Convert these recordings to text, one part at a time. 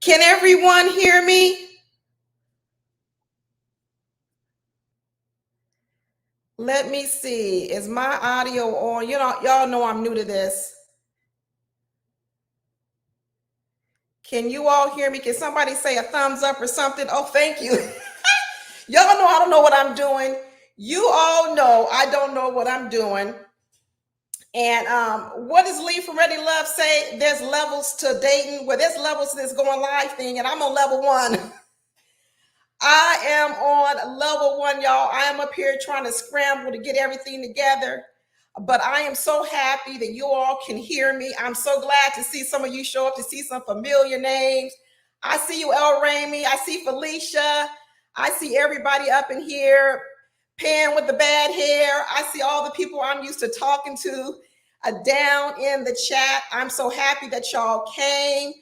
Can everyone hear me? Let me see. Is my audio on? Y'all know I'm new to this. Can you all hear me? Can somebody say a thumbs up or something? Oh, thank you. Y'all know I don't know what I'm doing. You all know I don't know what I'm doing. And what does Lee from Ready Love say? There's levels to dating. Well, there's levels to this going live thing, and I'm on level 1. I am on level 1, y'all. I am up here trying to scramble to get everything together. But I am so happy that you all can hear me. I'm so glad to see some of you show up, to see some familiar names. I see you, El Ramey. I see Felicia. I see everybody up in here. Pan with the bad hair. I see all the people I'm used to talking to down in the chat. I'm so happy that y'all came.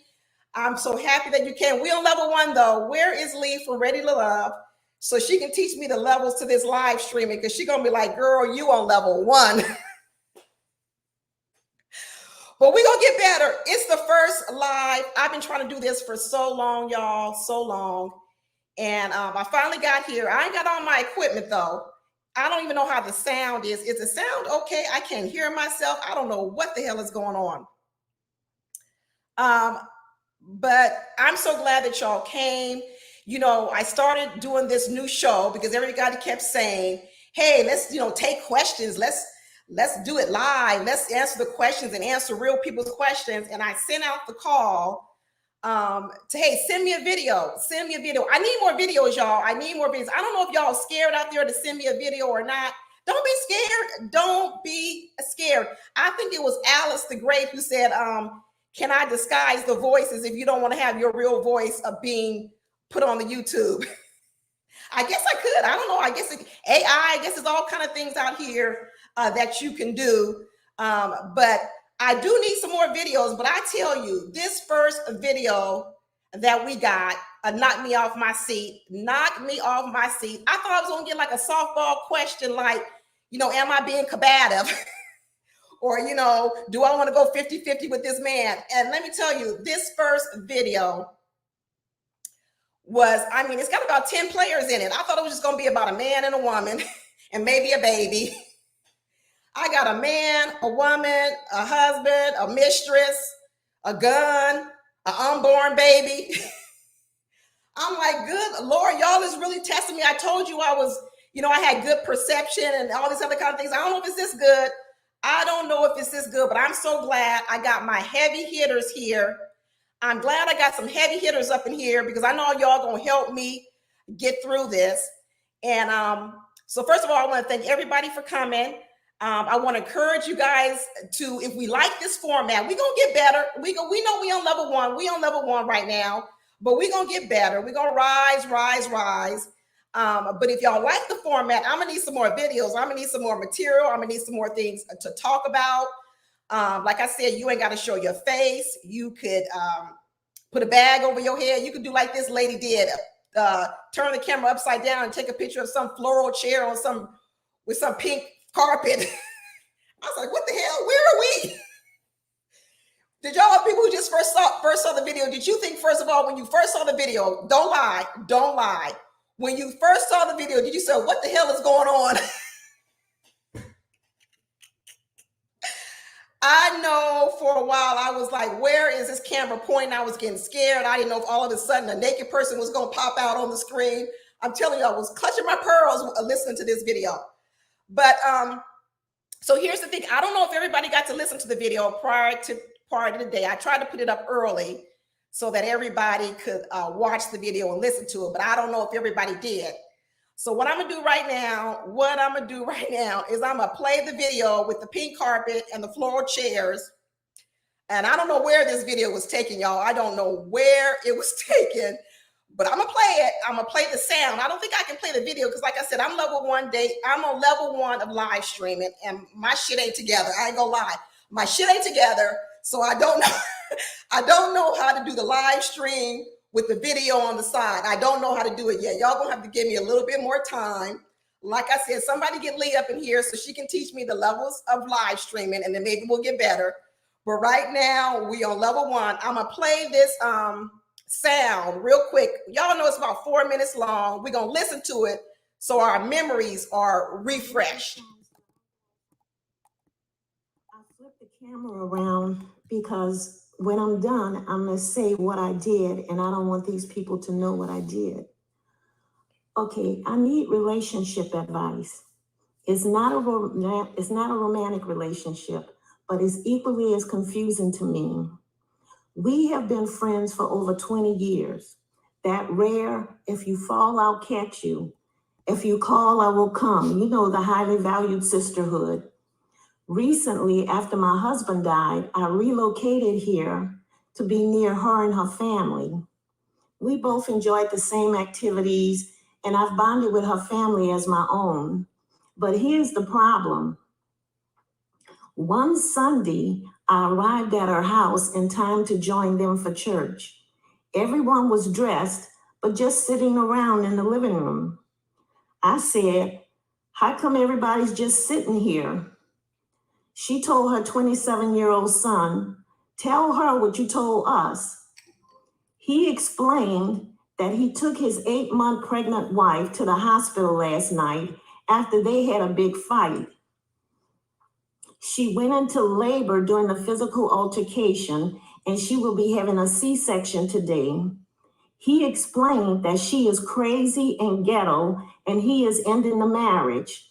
I'm so happy that you came. We on level 1 though. Where is Lee from Ready to Love? So she can teach me the levels to this live streaming, because she's gonna be like, girl, you on level 1. But we're gonna get better. It's the first live. I've been trying to do this for so long, y'all, so long. And I finally got here. I ain't got all my equipment though. I don't even know how the sound is. Is the sound okay? I can't hear myself. I don't know what the hell is going on. But I'm so glad that y'all came. You know, I started doing this new show because everybody kept saying, hey, let's, take questions. Let's do it live. Let's answer the questions and answer real people's questions. And I sent out the call to, hey, send me a video. Send me a video. I need more videos, y'all. I need more videos. I don't know if y'all scared out there to send me a video or not. Don't be scared. Don't be scared. I think it was Alice the Great who said, can I disguise the voices if you don't want to have your real voice of being put on the YouTube? I guess I could. I don't know. I guess AI, I guess there's all kind of things out here that you can do. But I do need some more videos. But I tell you, this first video that we got knocked me off my seat. Knocked me off my seat. I thought I was going to get like a softball question like, am I being combative? Or, do I want to go 50-50 with this man? And let me tell you, this first video was, it's got about 10 players in it. I thought it was just going to be about a man and a woman and maybe a baby. I got a man, a woman, a husband, a mistress, a gun, an unborn baby. I'm like, good Lord, y'all is really testing me. I told you I was, I had good perception and all these other kind of things. I don't know if it's this good. I don't know if it's this good, but I'm so glad I got my heavy hitters here. I'm glad I got some heavy hitters up in here because I know y'all gonna help me get through this. And so first of all, I want to thank everybody for coming. I want to encourage you guys to, if we like this format, we're gonna get better. We know we on level 1. We on level 1 right now, but we're gonna get better. We're gonna rise. But if y'all like the format, I'm gonna need some more videos. I'm gonna need some more material. I'm gonna need some more things to talk about. Like I said, you ain't got to show your face. You could put a bag over your head. You could do like this lady did, turn the camera upside down and take a picture of some floral chair on with some pink carpet. I was like, what the hell? Where are we? Did y'all have people who just first saw the video? Did you think, first of all, when you first saw the video, don't lie. When you first saw the video, did you say, what the hell is going on? I know for a while I was like, where is this camera pointing? I was getting scared. I didn't know if all of a sudden a naked person was going to pop out on the screen. I'm telling you, I was clutching my pearls listening to this video. But so here's the thing. I don't know if everybody got to listen to the video prior to the day. I tried to put it up early so that everybody could watch the video and listen to it. But I don't know if everybody did. So what I'm gonna do right now is I'm gonna play the video with the pink carpet and the floral chairs. And I don't know where this video was taken, y'all. I don't know where it was taken, but I'm gonna play it. I'm gonna play the sound. I don't think I can play the video because, like I said, I'm level 1 day. I'm on level 1 of live streaming, and my shit ain't together. I ain't gonna lie, my shit ain't together. So I don't know. I don't know how to do the live stream with the video on the side. I don't know how to do it yet. Y'all gonna have to give me a little bit more time. Like I said, somebody get Lee up in here so she can teach me the levels of live streaming, and then maybe we'll get better. But right now we on level 1. I'm gonna play this sound real quick. Y'all know it's about 4 minutes long. We're going to listen to it so our memories are refreshed. I flip the camera around because when I'm done, I'm going to say what I did, and I don't want these people to know what I did. Okay, I need relationship advice. It's not a romantic relationship, but it's equally as confusing to me. We have been friends for over 20 years. That rare, if you fall, I'll catch you. If you call, I will come. You know, the highly valued sisterhood. Recently, after my husband died, I relocated here to be near her and her family. We both enjoyed the same activities, and I've bonded with her family as my own. But here's the problem. One Sunday, I arrived at her house in time to join them for church. Everyone was dressed, but just sitting around in the living room. I said, "How come everybody's just sitting here?" She told her 27-year-old son, "Tell her what you told us." He explained that he took his 8-month pregnant wife to the hospital last night after they had a big fight. She went into labor during the physical altercation, and she will be having a C-section today. He explained that she is crazy and ghetto, and he is ending the marriage.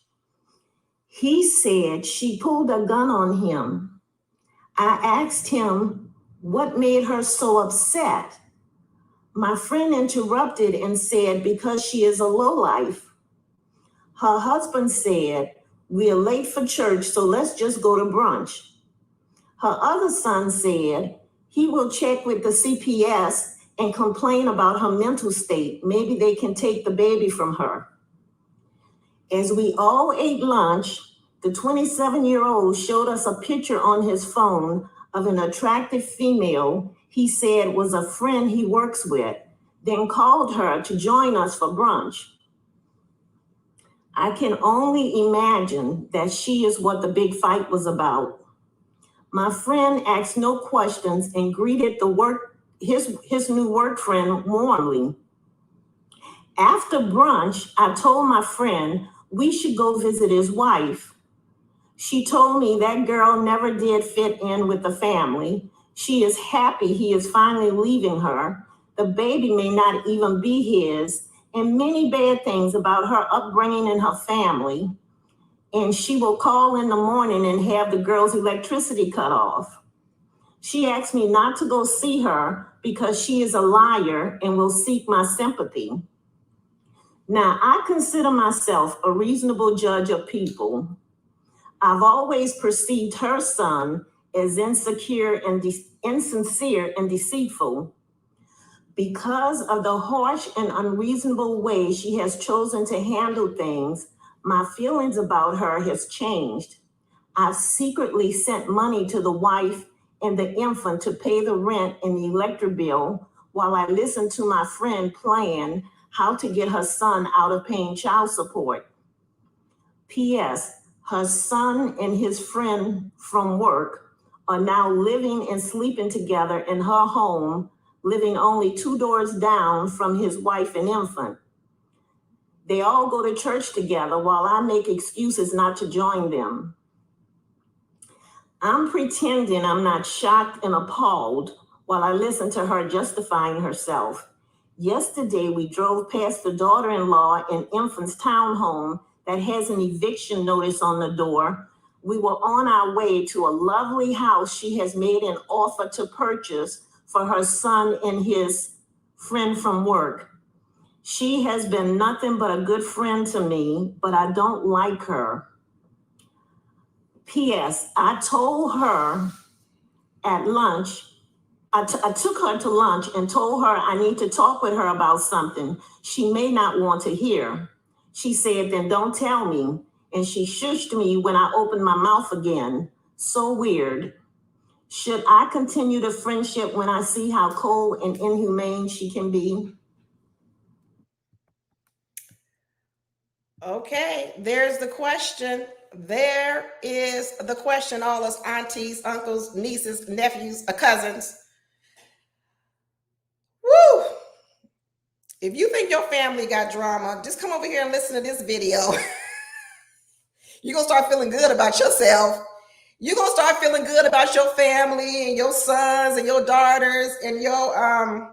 He said she pulled a gun on him. I asked him what made her so upset. My friend interrupted and said because she is a lowlife. Her husband said, "We're late for church, so let's just go to brunch." Her other son said he will check with the CPS and complain about her mental state. Maybe they can take the baby from her. As we all ate lunch, the 27-year-old showed us a picture on his phone of an attractive female he said was a friend he works with, then called her to join us for brunch. I can only imagine that she is what the big fight was about. My friend asked no questions and greeted his new work friend warmly. After brunch, I told my friend we should go visit his wife. She told me that girl never did fit in with the family. She is happy he is finally leaving her. The baby may not even be his, and many bad things about her upbringing and her family. And she will call in the morning and have the girl's electricity cut off. She asked me not to go see her because she is a liar and will seek my sympathy. Now, I consider myself a reasonable judge of people. I've always perceived her son as insincere and deceitful. Because of the harsh and unreasonable way she has chosen to handle things, my feelings about her has changed. I've secretly sent money to the wife and the infant to pay the rent and the electric bill while I listen to my friend plan how to get her son out of paying child support. P.S. Her son and his friend from work are now living and sleeping together in her home, living only 2 doors down from his wife and infant. They all go to church together while I make excuses not to join them. I'm pretending I'm not shocked and appalled while I listen to her justifying herself. Yesterday, we drove past the daughter-in-law and infant's townhome that has an eviction notice on the door. We were on our way to a lovely house she has made an offer to purchase for her son and his friend from work. She has been nothing but a good friend to me, but I don't like her. P.S. I told her at lunch, I took her to lunch and told her I need to talk with her about something she may not want to hear. She said, "Then don't tell me." And she shushed me when I opened my mouth again. So weird. Should I continue the friendship when I see how cold and inhumane she can be? Okay, there's the question. There is the question, all us aunties, uncles, nieces, nephews, cousins. Woo! If you think your family got drama, just come over here and listen to this video. You're going to start feeling good about yourself. You're going to start feeling good about your family and your sons and your daughters and you're going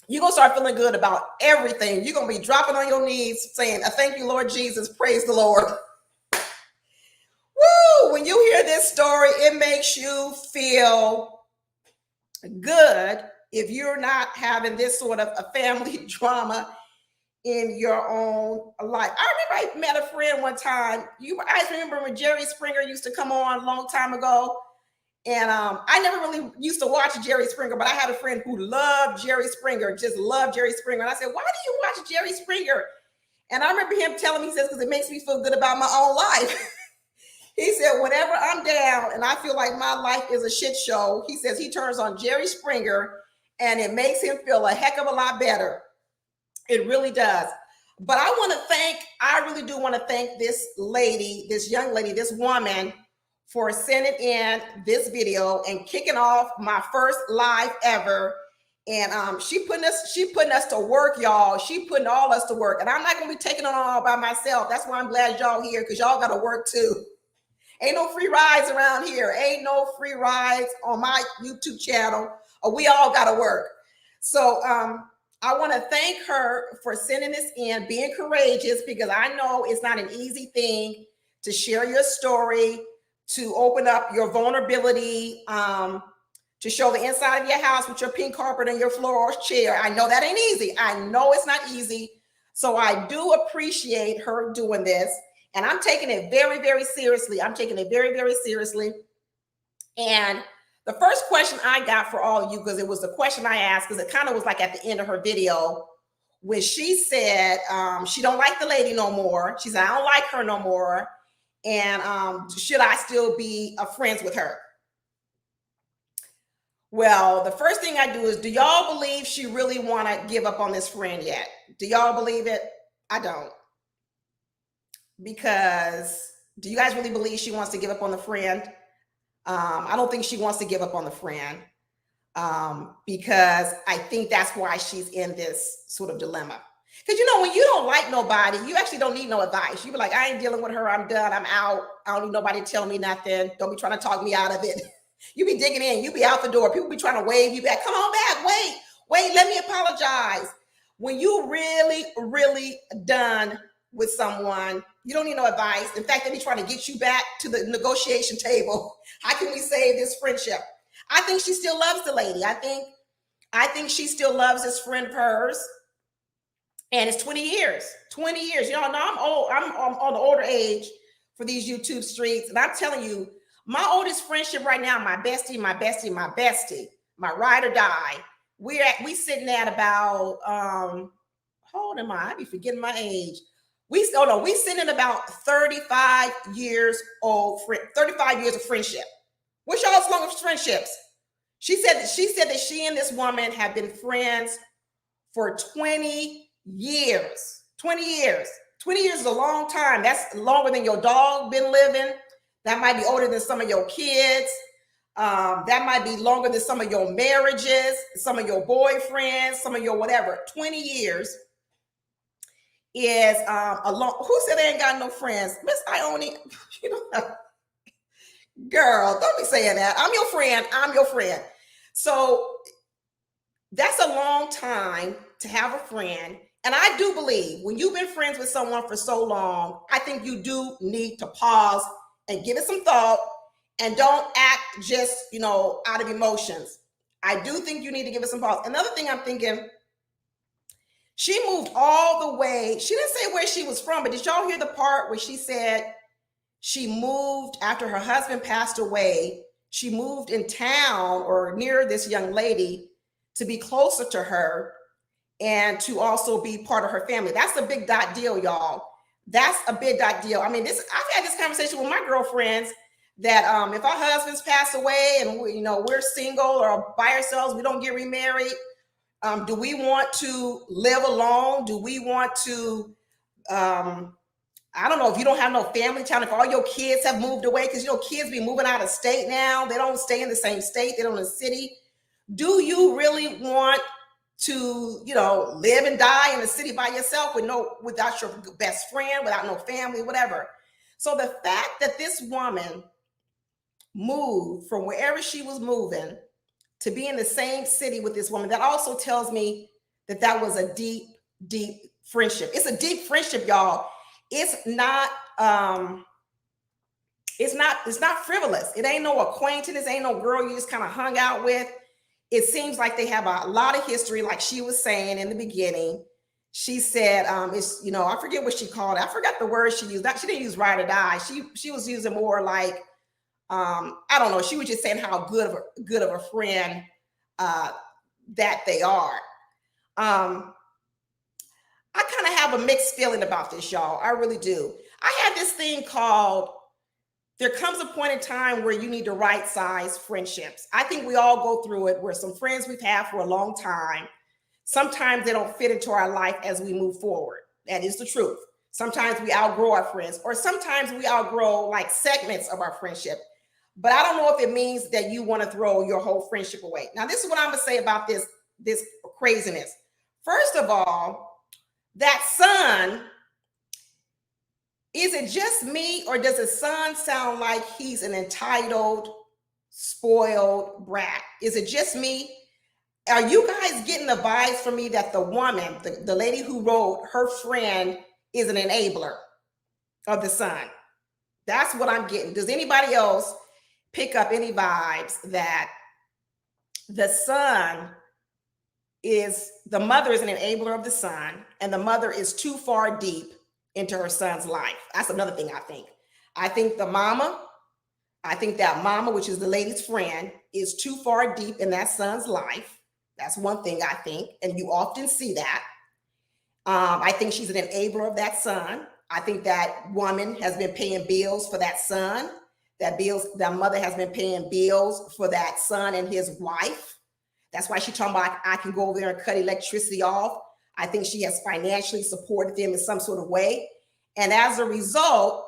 to start feeling good about everything. You're going to be dropping on your knees saying, thank you, Lord Jesus. Praise the Lord. Woo! When you hear this story, it makes you feel good if you're not having this sort of a family drama in your own life. I remember I met a friend one time. I remember when Jerry Springer used to come on a long time ago. And I never really used to watch Jerry Springer, but I had a friend who loved Jerry Springer, just loved Jerry Springer. And I said, why do you watch Jerry Springer? And I remember him telling me, he says, because it makes me feel good about my own life. He said, whenever I'm down and I feel like my life is a shit show, he says he turns on Jerry Springer and it makes him feel a heck of a lot better. It really does. But I really do want to thank this lady, this young lady, this woman for sending in this video and kicking off my first live ever. And she putting us to work, y'all. She putting all us to work. And I'm not going to be taking it on all by myself. That's why I'm glad y'all here, because y'all got to work too. Ain't no free rides around here. Ain't no free rides on my YouTube channel. We all got to work. So I want to thank her for sending this in, being courageous, because I know it's not an easy thing to share your story, to open up your vulnerability, to show the inside of your house with your pink carpet and your floral chair. I know that ain't easy. I know it's not easy. So I do appreciate her doing this. And I'm taking it very, very seriously. I'm taking it very, very seriously. And the first question I got for all of you, because it was the question I asked, because it kind of was like at the end of her video, when she said she don't like the lady no more. She said, I don't like her no more. And should I still be friends with her? Well, the first thing I do is, do y'all believe she really want to give up on this friend yet? Do y'all believe it? I don't. Because do you guys really believe she wants to give up on the friend? I don't think she wants to give up on the friend because I think that's why she's in this sort of dilemma. Because, when you don't like nobody, you actually don't need no advice. You be like, I ain't dealing with her. I'm done. I'm out. I don't need nobody to tell me nothing. Don't be trying to talk me out of it. You be digging in. You be out the door. People be trying to wave you back. Come on back. Wait, let me apologize. When you really, really done with someone, you don't need no advice. In fact, they be trying to get you back to the negotiation table. How can we save this friendship? I think she still loves the lady. I think she still loves this friend of hers. And it's 20 years. 20 years. Y'all know I'm old. I'm on the older age for these YouTube streets. And I'm telling you, my oldest friendship right now, my bestie, my ride or die. We sitting at about how old am I? I be forgetting my age. We sitting at about 35 years old, 35 years of friendship. What's y'all's longest friendships? She said that she and this woman have been friends for 20 years. 20 years. 20 years is a long time. That's longer than your dog been living. That might be older than some of your kids. That might be longer than some of your marriages, some of your boyfriends, some of your whatever. 20 years is a long. Who said they ain't got no friends? Miss Auntie, girl, don't be saying that. I'm your friend. So that's a long time to have a friend. And I do believe when you've been friends with someone for so long, I think you do need to pause and give it some thought and don't act just, out of emotions. I do think you need to give it some pause. Another thing I'm thinking, she moved all the way. She didn't say where she was from, but did y'all hear the part where she said she moved after her husband passed away? She moved in town or near this young lady to be closer to her and to also be part of her family. That's a big deal, y'all. That's a big deal. I mean, I've had this conversation with my girlfriends that if our husbands pass away and we're single or by ourselves, we don't get remarried. Do we want to live alone? Do we want to, I don't know, if you don't have no family town, if all your kids have moved away, because kids be moving out of state now. They don't stay in the same state. They don't in the city. Do you really want to, you know, live and die in the city by yourself without your best friend, without no family, whatever. So the fact that this woman moved from wherever she was moving to be in the same city with this woman, that also tells me that that was a deep, deep friendship. It's a deep friendship, y'all. It's not frivolous. It ain't no acquaintance. It ain't no girl you just kind of hung out with. It seems like they have a lot of history, like she was saying in the beginning. She said, it's, you know, I forget what she called it. I forgot the word she used. She didn't use ride or die. She was using more like, I don't know. She was just saying how good of a friend that they are. I kind of have a mixed feeling about this, y'all. I really do. I had this thing called, there comes a point in time where you need to right size friendships. I think we all go through it, where some friends we've had for a long time, sometimes they don't fit into our life as we move forward. That is the truth. Sometimes we outgrow our friends, or sometimes we outgrow like segments of our friendship. But I don't know if it means that you want to throw your whole friendship away. Now, this is what I'm going to say about this craziness. First of all, that son, is it just me, or does the son sound like he's an entitled, spoiled brat? Is it just me? Are you guys getting the vibes from me that the woman, the lady who wrote, her friend is an enabler of the son? That's what I'm getting. Does anybody else pick up any vibes that the mother is an enabler of the son, and the mother is too far deep into her son's life? That's another thing I think. I think that mama, which is the lady's friend, is too far deep in that son's life. That's one thing I think, and you often see that. I think she's an enabler of that son. I think that woman has been paying bills for that son. That mother has been paying bills for that son and his wife. That's why she's talking about, I can go over there and cut electricity off. I think she has financially supported them in some sort of way. And as a result,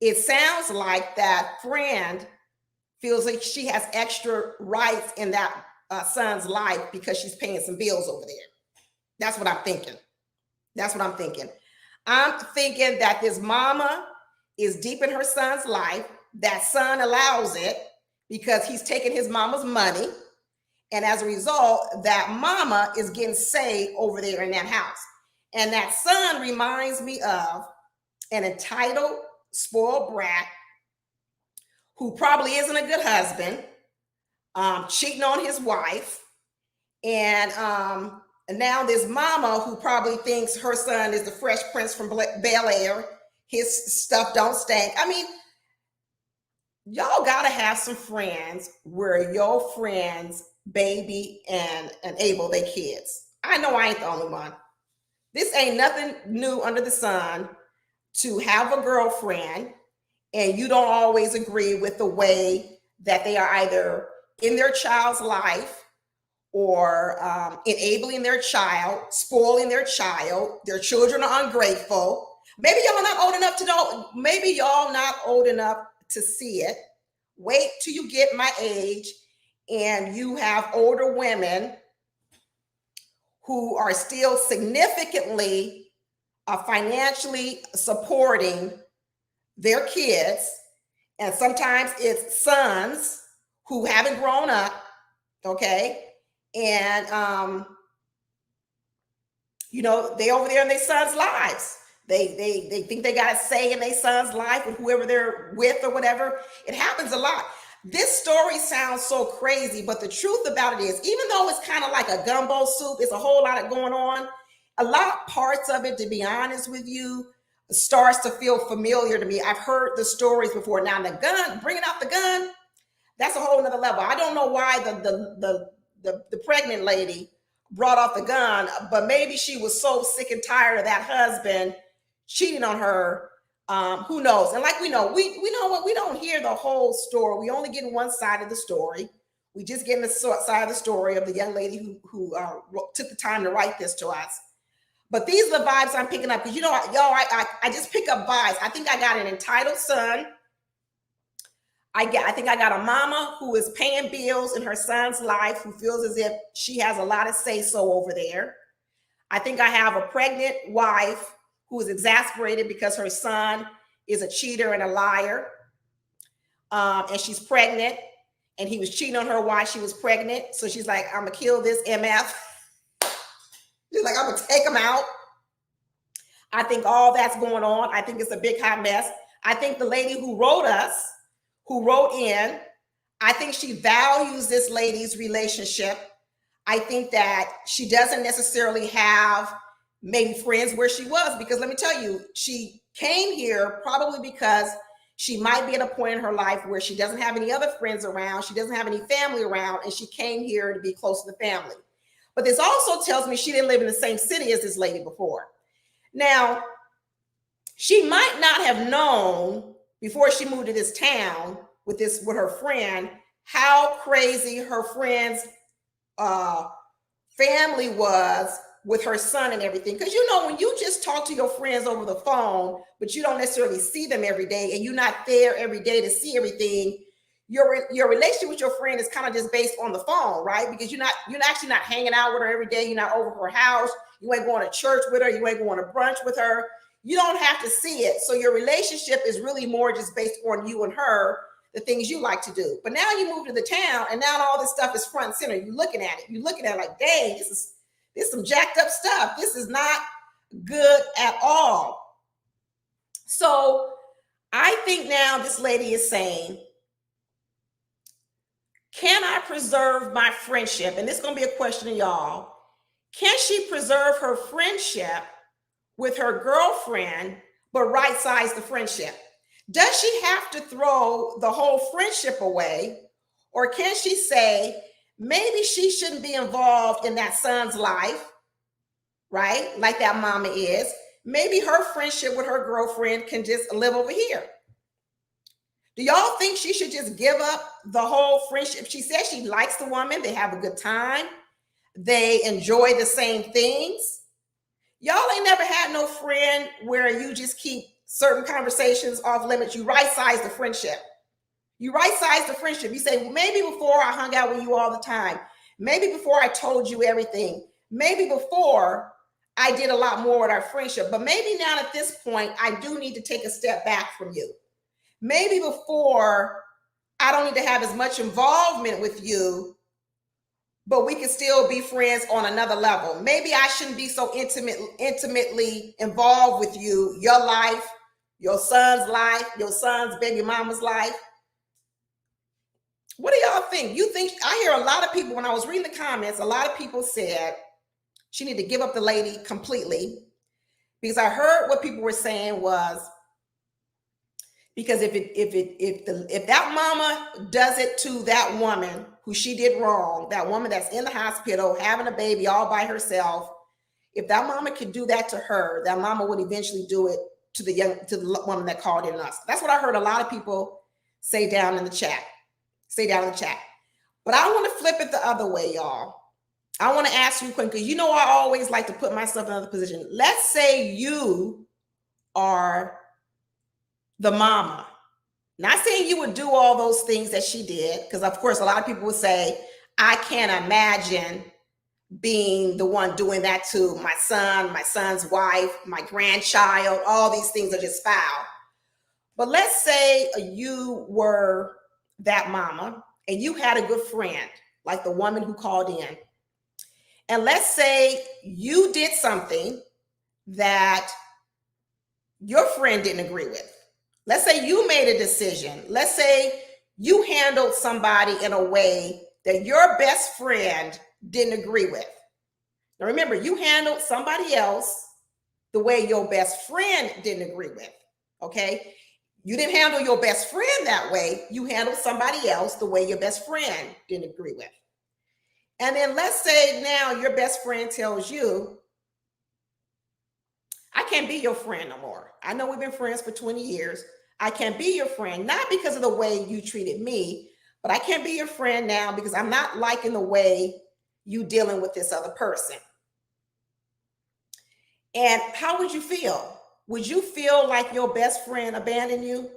it sounds like that friend feels like she has extra rights in that son's life because she's paying some bills over there. That's what I'm thinking. I'm thinking that this mama is deep in her son's life. That son allows it because he's taking his mama's money. And as a result, that mama is getting saved over there in that house. And that son reminds me of an entitled, spoiled brat who probably isn't a good husband, cheating on his wife. And now this mama who probably thinks her son is the Fresh Prince from Bel Air. His stuff don't stink. I mean, y'all gotta have some friends where your friends baby and enable their kids. I know I ain't the only one. This ain't nothing new under the sun to have a girlfriend and you don't always agree with the way that they are either in their child's life or enabling their child, spoiling their child. Their children are ungrateful. Maybe y'all not old enough to know. Maybe y'all not old enough to see it. Wait till you get my age and you have older women who are still significantly financially supporting their kids. And sometimes it's sons who haven't grown up, okay? And, you know, they over there in their sons' lives. They think they got a say in their son's life with whoever they're with or whatever. It happens a lot. This story sounds so crazy, but the truth about it is, even though it's kind of like a gumbo soup, it's a whole lot of going on. A lot of parts of it, to be honest with you, starts to feel familiar to me. I've heard the stories before. Now the gun, bringing out the gun, that's a whole nother level. I don't know why the pregnant lady brought off the gun, but maybe she was so sick and tired of that husband cheating on her. Who knows? And like we know what, we don't hear the whole story. We only get one side of the story. We just get the side of the story of the young lady who took the time to write this to us. But these are the vibes I'm picking up because, you know, y'all, I just pick up vibes. I think I got an entitled son. I think I got a mama who is paying bills in her son's life, who feels as if she has a lot of say so over there. I think I have a pregnant wife who is exasperated because her son is a cheater and a liar. And she's pregnant, and he was cheating on her while she was pregnant. So she's like, I'm gonna kill this MF. She's like, I'm gonna take him out. I think all that's going on. I think it's a big hot mess. I think the lady who wrote in, I think she values this lady's relationship. I think that she doesn't necessarily have maybe friends where she was, because let me tell you, she came here probably because she might be at a point in her life where she doesn't have any other friends around, she doesn't have any family around, and she came here to be close to the family. But this also tells me she didn't live in the same city as this lady before. Now, she might not have known before she moved to this town with her friend how crazy her friend's family was with her son and everything. Because when you just talk to your friends over the phone, but you don't necessarily see them every day, and you're not there every day to see everything, your relationship with your friend is kind of just based on the phone, right? Because you're actually not hanging out with her every day. You're not over her house. You ain't going to church with her. You ain't going to brunch with her. You don't have to see it. So your relationship is really more just based on you and her, the things you like to do. But now you move to the town, and now all this stuff is front and center. You're looking at it. You're looking at it like, dang, this is some jacked up stuff. This is not good at all. So I think now this lady is saying, can I preserve my friendship? And this is going to be a question to y'all. Can she preserve her friendship with her girlfriend, but right size the friendship? Does she have to throw the whole friendship away? Or can she say, maybe she shouldn't be involved in that son's life, right? Like that mama is. Maybe her friendship with her girlfriend can just live over here. Do y'all think she should just give up the whole friendship? She says she likes the woman. They have a good time. They enjoy the same things. Y'all ain't never had no friend where you just keep certain conversations off limits. You right size the friendship. You right size the friendship. You say, well, maybe before I hung out with you all the time. Maybe before I told you everything. Maybe before I did a lot more with our friendship. But maybe now at this point, I do need to take a step back from you. Maybe before I don't need to have as much involvement with you, but we can still be friends on another level. Maybe I shouldn't be so intimately involved with you, your life, your son's life, your son's baby mama's life. What do y'all think? I hear a lot of people, when I was reading the comments, a lot of people said she need to give up the lady completely, because I heard what people were saying was, because if that mama does it to that woman who she did wrong, that woman that's in the hospital having a baby all by herself, if that mama could do that to her, that mama would eventually do it to the woman that called in us. That's what I heard a lot of people say down in the chat. But I want to flip it the other way, y'all. I want to ask you a question, because I always like to put myself in another position. Let's say you are the mama. Not saying you would do all those things that she did, because of course a lot of people would say, I can't imagine being the one doing that to my son, my son's wife, my grandchild. All these things are just foul. But let's say you were that mama and you had a good friend, like the woman who called in. And let's say you did something that your friend didn't agree with. Let's say you made a decision. Let's say you handled somebody in a way that your best friend didn't agree with. Now remember, you handled somebody else the way your best friend didn't agree with, okay? You didn't handle your best friend that way. You handled somebody else the way your best friend didn't agree with. And then let's say now your best friend tells you, I can't be your friend no more. I know we've been friends for 20 years. I can't be your friend, not because of the way you treated me, but I can't be your friend now because I'm not liking the way you dealing with this other person. And how would you feel? Would you feel like your best friend abandoned you?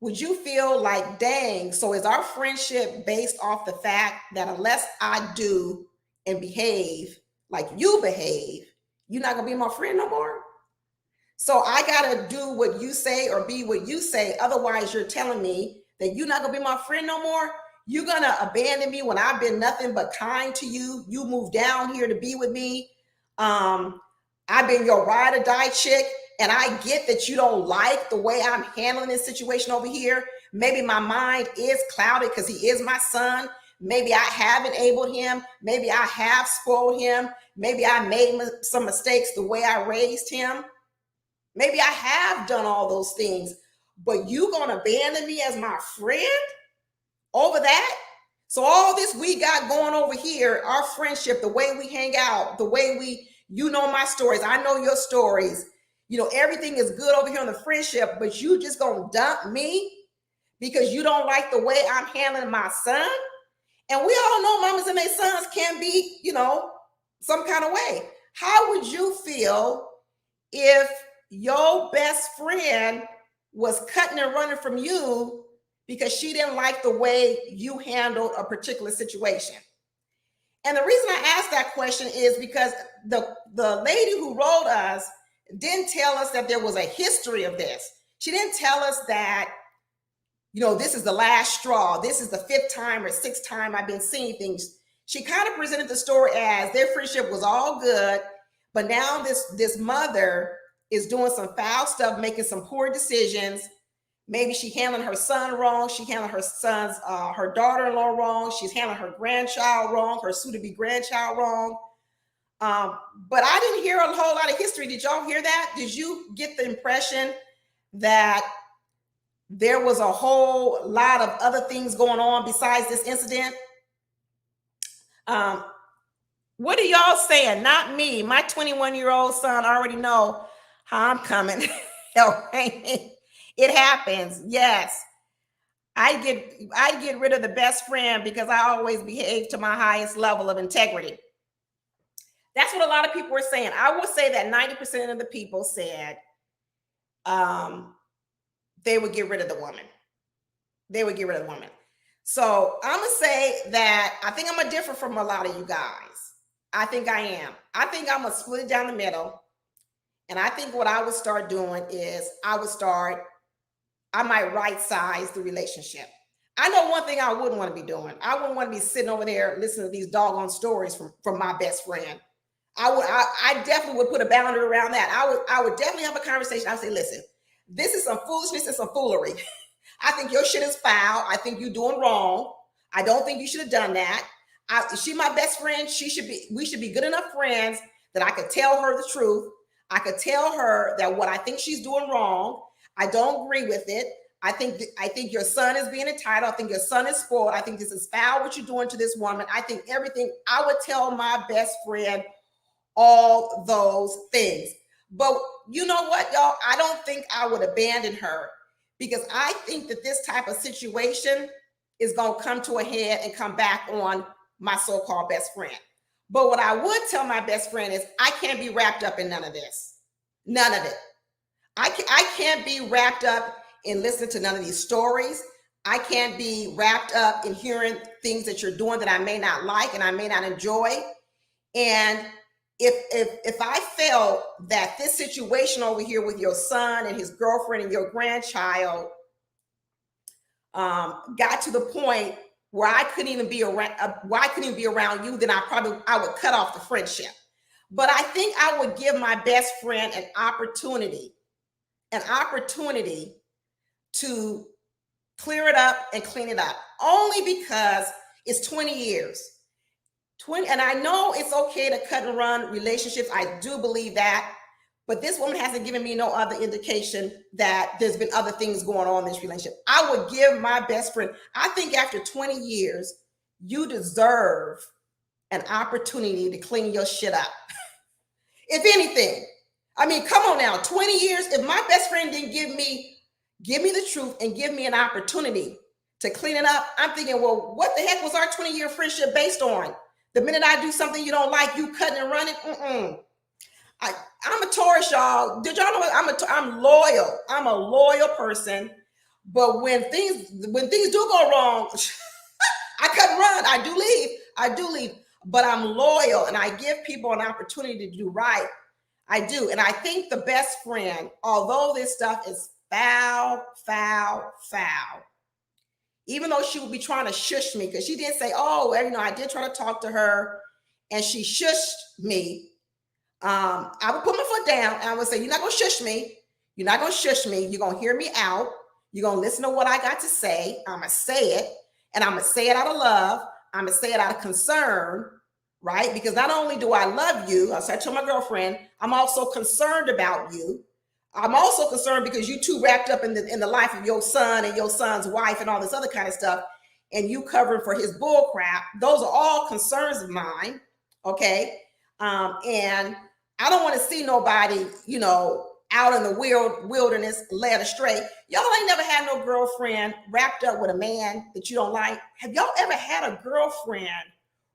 would you feel like, dang, so is our friendship based off the fact that unless I do and behave like you behave, you're not gonna be my friend no more? So I gotta do what you say or be what you say. Otherwise, you're telling me that you're not gonna be my friend no more. You're gonna abandon me when I've been nothing but kind to you. You moved down here to be with me. I've been your ride or die chick, and I get that you don't like the way I'm handling this situation over here. Maybe my mind is clouded because he is my son. Maybe I have enabled him. Maybe I have spoiled him. Maybe I made some mistakes the way I raised him. Maybe I have done all those things, but you gonna abandon me as my friend over that? So all this we got going over here, our friendship, the way we hang out, the way you know my stories, I know your stories. You know, everything is good over here on the friendship, but you just gonna dump me because you don't like the way I'm handling my son? And we all know mamas and their sons can be, you know, some kind of way. How would you feel if your best friend was cutting and running from you because she didn't like the way you handled a particular situation? And the reason I asked that question is because the lady who wrote us didn't tell us that there was a history of this. She didn't tell us that, you know, this is the last straw. This is the 5th time or 6th time I've been seeing things. She kind of presented the story as their friendship was all good, but now this mother is doing some foul stuff, making some poor decisions. Maybe she handling her son wrong. She handling her daughter-in-law wrong. She's handling her grandchild wrong, her soon-to-be grandchild wrong. But I didn't hear a whole lot of history. Did y'all hear that? Did you get the impression that there was a whole lot of other things going on besides this incident? What are y'all saying? Not me. My 21-year-old son already know how I'm coming. It happens. Yes. I get rid of the best friend because I always behave to my highest level of integrity. That's what a lot of people were saying. I would say that 90% of the people said they would get rid of the woman. They would get rid of the woman. So I'm gonna say that I think I'm gonna differ from a lot of you guys. I think I am. I think I'm gonna split it down the middle. And I think what I would start doing is I might right size the relationship. I know one thing I wouldn't want to be doing. I wouldn't want to be sitting over there listening to these doggone stories from my best friend. I definitely would put a boundary around that. I would definitely have a conversation. I would say, listen, this is some foolishness and some foolery. I think your shit is foul. I think you're doing wrong. I don't think you should have done that. She my best friend. We should be good enough friends that I could tell her the truth. I could tell her that what I think she's doing wrong, I don't agree with it. I think your son is being entitled. I think your son is spoiled. I think this is foul what you're doing to this woman. I think everything. I would tell my best friend all those things. But you know what, y'all? I don't think I would abandon her because I think that this type of situation is going to come to a head and come back on my so-called best friend. But what I would tell my best friend is I can't be wrapped up in none of this. None of it. I can't be wrapped up in listening to none of these stories. I can't be wrapped up in hearing things that you're doing that I may not like and I may not enjoy. And if I felt that this situation over here with your son and his girlfriend and your grandchild got to the point where I couldn't even be around you, then I would cut off the friendship. But I think I would give my best friend an opportunity to clear it up and clean it up, only because it's 20 years. And I know it's okay to cut and run relationships. I do believe that. But this woman hasn't given me no other indication that there's been other things going on in this relationship. I would give my best friend, I think after 20 years, you deserve an opportunity to clean your shit up. If anything, I mean, come on now, 20 years, if my best friend didn't give me the truth and give me an opportunity to clean it up, I'm thinking, well, what the heck was our 20-year friendship based on? The minute I do something you don't like, you cutting and running? I'm a Taurus, y'all. Did y'all know I'm loyal? I'm a loyal person. But when things do go wrong, I cut and run. I do leave. I do leave. But I'm loyal and I give people an opportunity to do right. I do. And I think the best friend, although this stuff is foul, foul, foul, even though she would be trying to shush me, because she did say, oh, I did try to talk to her and she shushed me. I would put my foot down and I would say, you're not going to shush me. You're not going to shush me. You're going to hear me out. You're going to listen to what I got to say. I'm going to say it, and I'm going to say it out of love. I'm going to say it out of concern, right? Because not only do I love you, as I told my girlfriend, I'm also concerned about you. I'm also concerned because you too wrapped up in the life of your son and your son's wife and all this other kind of stuff, and you covering for his bull crap. Those are all concerns of mine, okay? And I don't want to see nobody, out in the wilderness led astray. Y'all ain't never had no girlfriend wrapped up with a man that you don't like. Have y'all ever had a girlfriend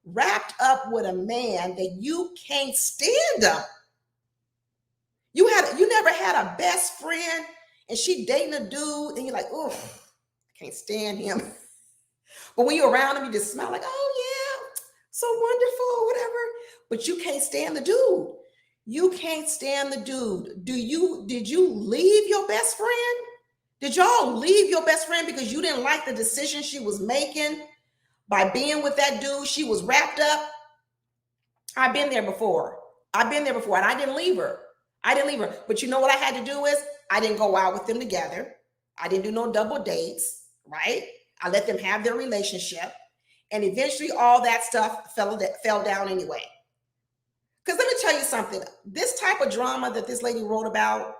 wrapped up with a man that you can't stand them? You never had a best friend and she dating a dude and you're like, oh, I can't stand him. But when you're around him, you just smell like, oh yeah, so wonderful, whatever. But you can't stand the dude. You can't stand the dude. Did you leave your best friend? Did y'all leave your best friend because you didn't like the decision she was making by being with that dude? She was wrapped up. I've been there before. And I didn't leave her. But you know what I had to do is I didn't go out with them together. I didn't do no double dates, right? I let them have their relationship. And eventually all that stuff fell down anyway. Because let me tell you something. This type of drama that this lady wrote about,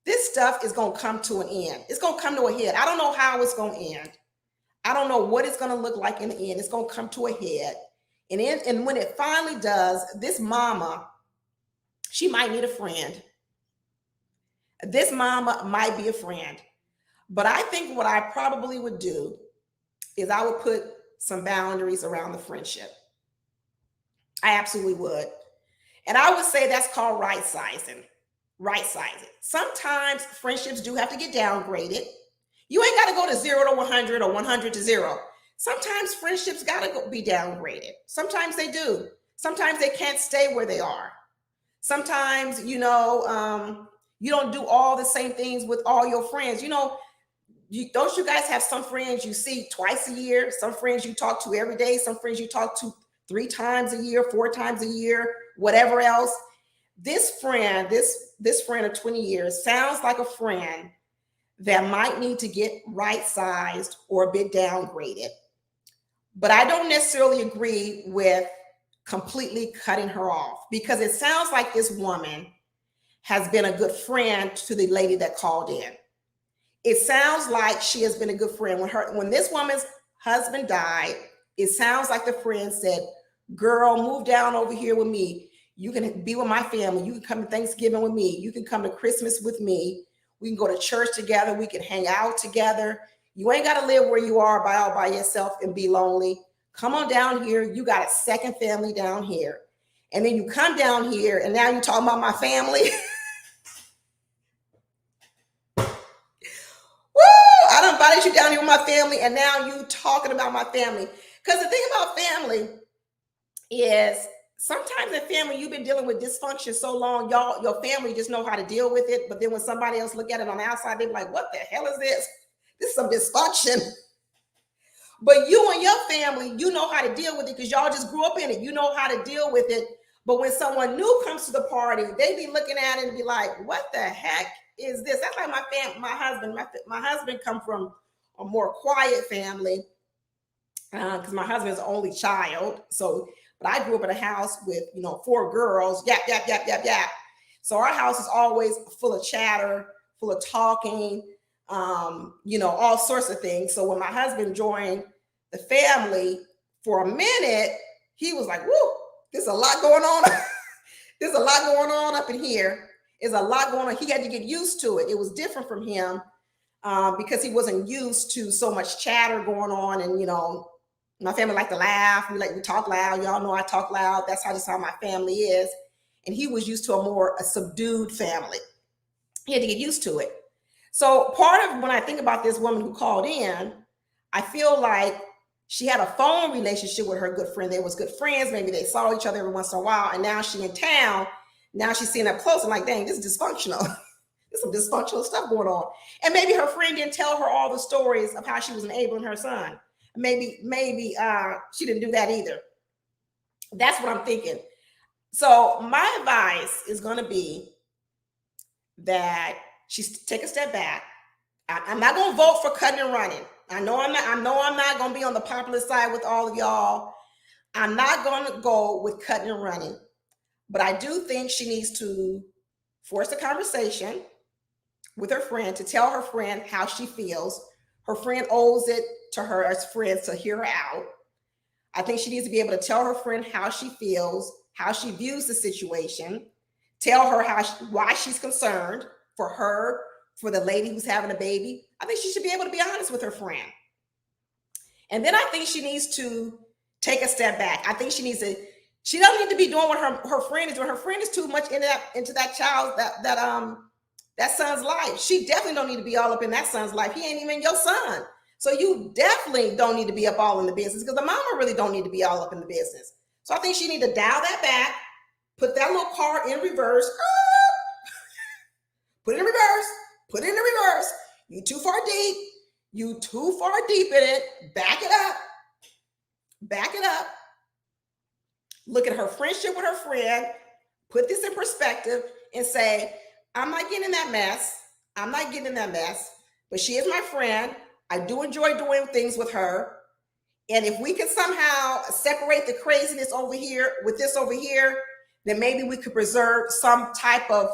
this stuff is going to come to an end. It's going to come to a head. I don't know how it's going to end. I don't know what it's going to look like in the end. It's going to come to a head. And when it finally does, this mama, she might need a friend. This mama might be a friend. But I think what I probably would do is I would put some boundaries around the friendship. I absolutely would. And I would say that's called right sizing. Right sizing. Sometimes friendships do have to get downgraded. You ain't got to go to 0 to 100 or 100 to 0. Sometimes friendships got to be downgraded. Sometimes they do. Sometimes they can't stay where they are. Sometimes, you don't do all the same things with all your friends. Don't you guys have some friends you see twice a year? Some friends you talk to every day. Some friends you talk to 3 times a year, 4 times a year, whatever else. This friend, this friend of 20 years sounds like a friend that might need to get right-sized or a bit downgraded. But I don't necessarily agree with completely cutting her off, because it sounds like this woman has been a good friend to the lady that called in. It sounds like she has been a good friend. When this woman's husband died, it sounds like the friend said, girl, move down over here with me. You can be with my family. You can come to Thanksgiving with me. You can come to Christmas with me. We can go to church together. We can hang out together. You ain't got to live where you are all by yourself and be lonely. Come on down here. You got a second family down here. And then you come down here and now you're talking about my family. Woo! I done invited you down here with my family and now you talking about my family. Because the thing about family is sometimes in family, you've been dealing with dysfunction so long, your family just know how to deal with it. But then when somebody else look at it on the outside, they're like, what the hell is this? This is some dysfunction. But you and your family, you know how to deal with it because y'all just grew up in it. You know how to deal with it. But when someone new comes to the party, they be looking at it and be like, what the heck is this? That's like my husband come from a more quiet family because my husband's the only child. But I grew up in a house with, 4 girls, yap, yap, yap, yap, yap. So our house is always full of chatter, full of talking, all sorts of things. So when my husband joined the family for a minute, he was like, whoo, there's a lot going on. There's a lot going on up in here. There's a lot going on. He had to get used to it. It was different from him because he wasn't used to so much chatter going on. And, my family like to laugh. We talk loud. Y'all know I talk loud. That's how my family is. And he was used to a subdued family. He had to get used to it. So part of when I think about this woman who called in, I feel like she had a phone relationship with her good friend. They was good friends. Maybe they saw each other every once in a while. And now she in town. Now she's seeing up close and like, dang, this is dysfunctional. There's some dysfunctional stuff going on. And maybe her friend didn't tell her all the stories of how she was enabling her son. Maybe she didn't do that either. That's what I'm thinking. So my advice is going to be that she take a step back. I'm not going to vote for cutting and running. I know I'm not going to be on the popular side with all of y'all. I'm not going to go with cutting and running, but I do think she needs to force a conversation with her friend to tell her friend how she feels. Her friend owes it to her as friends to hear her out. I think she needs to be able to tell her friend how she feels, how she views the situation, tell her why she's concerned for her, for the lady who's having a baby. I think she should be able to be honest with her friend. And then I think she needs to take a step back. I think she doesn't need to be doing what her friend is doing. Her friend is too much into that child, that son's life. She definitely don't need to be all up in that son's life. He ain't even your son. So you definitely don't need to be up all in the business, because the mama really don't need to be all up in the business. So I think she need to dial that back, put that little car in reverse, put it in reverse. You too far deep in it. Back it up. Look at her friendship with her friend, put this in perspective and say, I'm not getting in that mess. But she is my friend. I do enjoy doing things with her. And if we can somehow separate the craziness over here with this over here, then maybe we could preserve some type of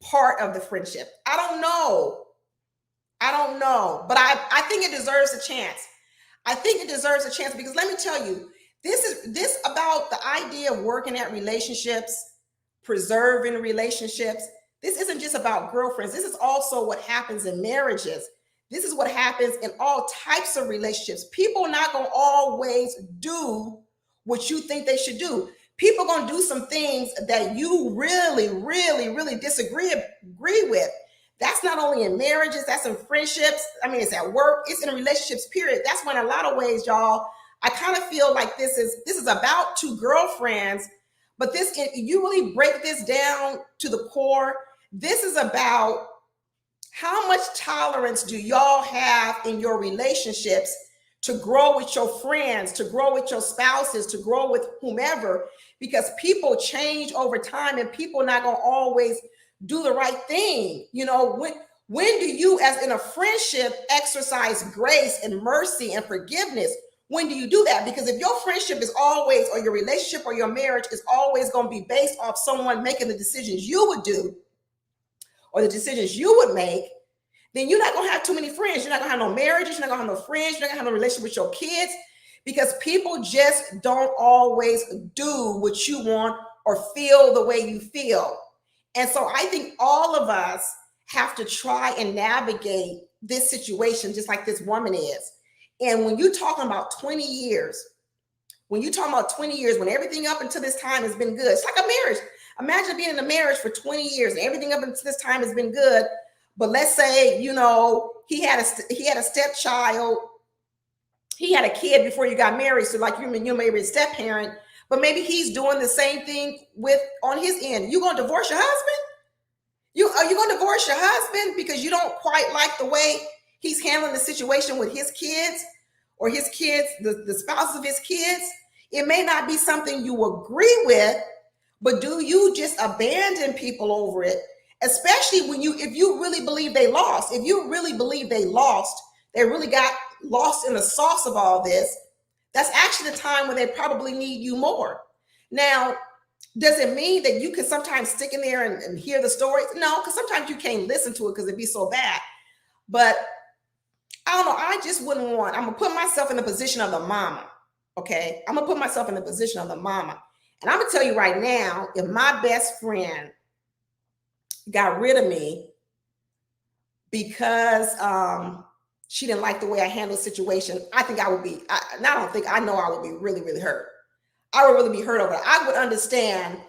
part of the friendship. I don't know. But I think it deserves a chance. Because let me tell you, this about the idea of working at relationships, preserving relationships. This isn't just about girlfriends. This is also what happens in marriages. This is what happens in all types of relationships. People are not going to always do what you think they should do. People are going to do some things that you really, really, really disagree with. That's not only in marriages, that's in friendships. I mean, it's at work, it's in relationships, period. That's when a lot of ways, y'all, I kind of feel like this is about two girlfriends, but you really break this down to the core. This is about how much tolerance do y'all have in your relationships to grow with your friends, to grow with your spouses, to grow with whomever, because people change over time and people are not going to always do the right thing. You know, when do you, as in a friendship, exercise grace and mercy and forgiveness? When do you do that? Because if your friendship is always, or your relationship or your marriage is always going to be based off someone making the decisions you would do or the decisions you would make, then you're not going to have too many friends. You're not going to have no marriages. You're not going to have no friends. You're not going to have no relationship with your kids, because people just don't always do what you want or feel the way you feel. And so I think all of us have to try and navigate this situation just like this woman is. And when you're talking about 20 years, when everything up until this time has been good, it's like a marriage. Imagine being in a marriage for 20 years and everything up until this time has been good. But let's say, you know, he had a stepchild. He had a kid before you got married. So like you may be a step parent, but maybe he's doing the same thing on his end. You going to divorce your husband? Are you going to divorce your husband because you don't quite like the way he's handling the situation with his kids or his kids, the spouse of his kids? It may not be something you agree with, but do you just abandon people over it? Especially if you really believe they lost. If you really believe they really got lost in the sauce of all this, that's actually the time when they probably need you more. Now, does it mean that you can sometimes stick in there and hear the stories? No, because sometimes you can't listen to it because it'd be so bad. But I don't know. I just wouldn't want, I'm going to put myself in the position of the mama. Okay. I'm going to put myself in the position of the mama. And I'm going to tell you right now, if my best friend got rid of me because she didn't like the way I handled the situation, I think I would be, I know I would be really, really hurt. I would really be hurt over it. I would understand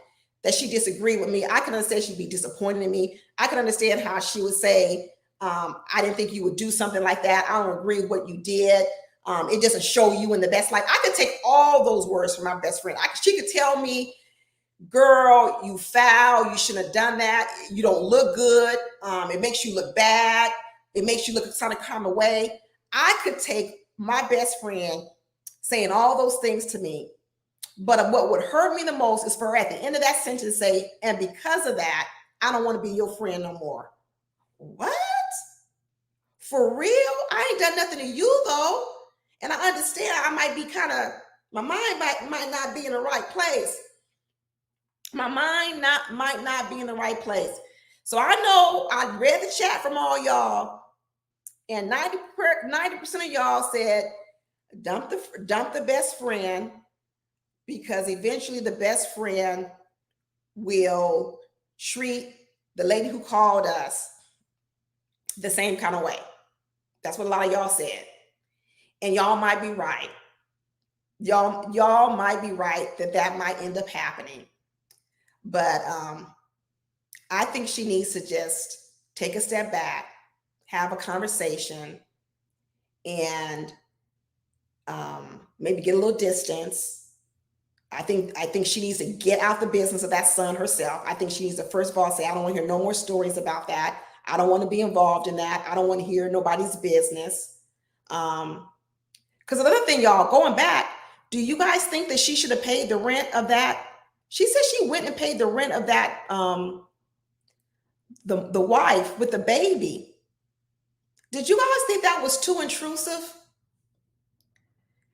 that she disagreed with me. I can understand she'd be disappointed in me. I can understand how she would say, I didn't think you would do something like that. I don't agree with what you did. It doesn't show you in the best light. I could take all those words from my best friend. She could tell me, girl, you foul. You shouldn't have done that. You don't look good. It makes you look bad. It makes you look some kind of way. I could take my best friend saying all those things to me. But what would hurt me the most is for her at the end of that sentence say, and because of that, I don't want to be your friend no more. What? For real? I ain't done nothing to you though. And I understand I might be my mind might not be in the right place. My mind might not be in the right place. So I know I read the chat from all y'all, and 90% of y'all said dump the best friend, because eventually the best friend will treat the lady who called us the same kind of way. That's what a lot of y'all said. And y'all might be right. Y'all might be right that might end up happening. But I think she needs to just take a step back, have a conversation, and maybe get a little distance. I think she needs to get out the business of that son herself. I think she needs to, first of all, say, I don't want to hear no more stories about that. I don't want to be involved in that. I don't want to hear nobody's business. Because another thing, y'all, going back, do you guys think that she should have paid the rent of that? She said she went and paid the rent of that, the wife with the baby. Did you guys think that was too intrusive?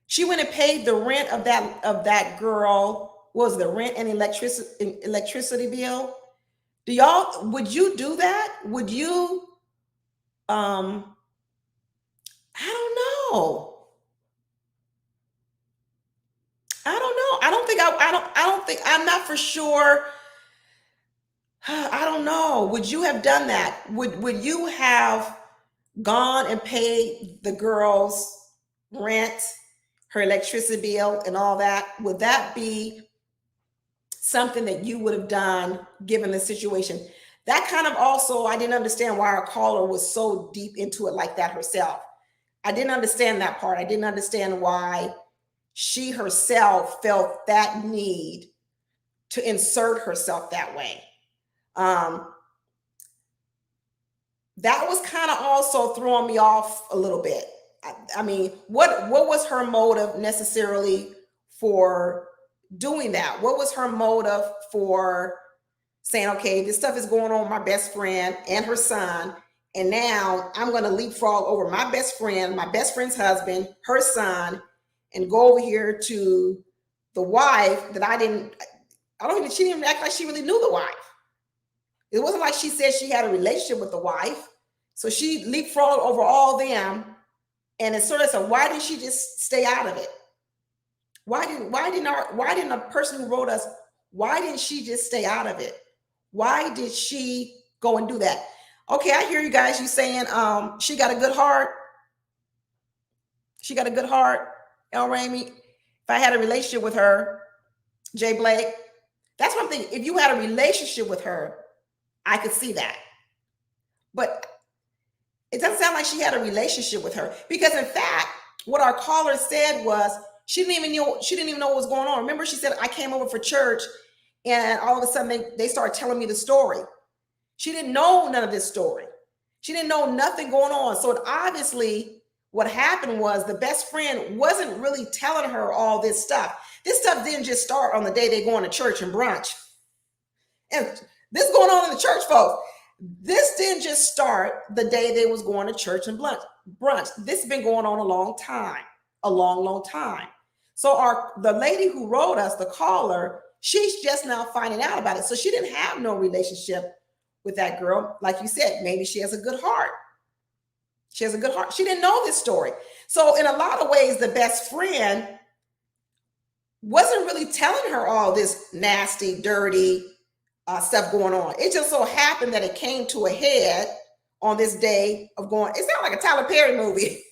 She went and paid the rent of that girl. What was the rent and electricity bill? Would you do that? Would you? I don't know. I'm not for sure. I don't know. Would you have done that? Would you have gone and paid the girl's rent, her electricity bill, and all that? Would that be something that you would have done given the situation? That kind of also, I didn't understand why our caller was so deep into it like that herself. I didn't understand that part. I didn't understand why she herself felt that need to insert herself that way. That was kind of also throwing me off a little bit. I mean, what was her motive necessarily for doing that? What was her motive for saying, okay, this stuff is going on with my best friend and her son, and now I'm going to leapfrog over my best friend's husband, her son, and go over here to the wife that she didn't even act like she really knew the wife. It wasn't like she said she had a relationship with the wife. So she leapfrogged over all them. And it's sort of so, why didn't she just stay out of it? Why didn't the person who wrote us, why didn't she just stay out of it? Why did she go and do that? Okay, I hear you guys. You saying she got a good heart. She got a good heart, El Ramey. If I had a relationship with her, Jay Blake, that's one thing. If you had a relationship with her, I could see that. But it doesn't sound like she had a relationship with her, because in fact, what our caller said was she didn't even know what was going on. Remember, she said, I came over for church and all of a sudden they started telling me the story. She didn't know none of this story. She didn't know nothing going on. So obviously what happened was the best friend wasn't really telling her all this stuff. This stuff didn't just start on the day they going to church and brunch. And this is going on in the church, folks. This didn't just start the day they was going to church and brunch. This has been going on a long time, a long, long time. So the lady who wrote us, the caller, she's just now finding out about it. So she didn't have no relationship with that girl. Like you said, maybe she has a good heart. She has a good heart. She didn't know this story. So in a lot of ways, the best friend wasn't really telling her all this nasty, dirty stuff going on. It just so happened that it came to a head on this day of going. It sounds like a Tyler Perry movie.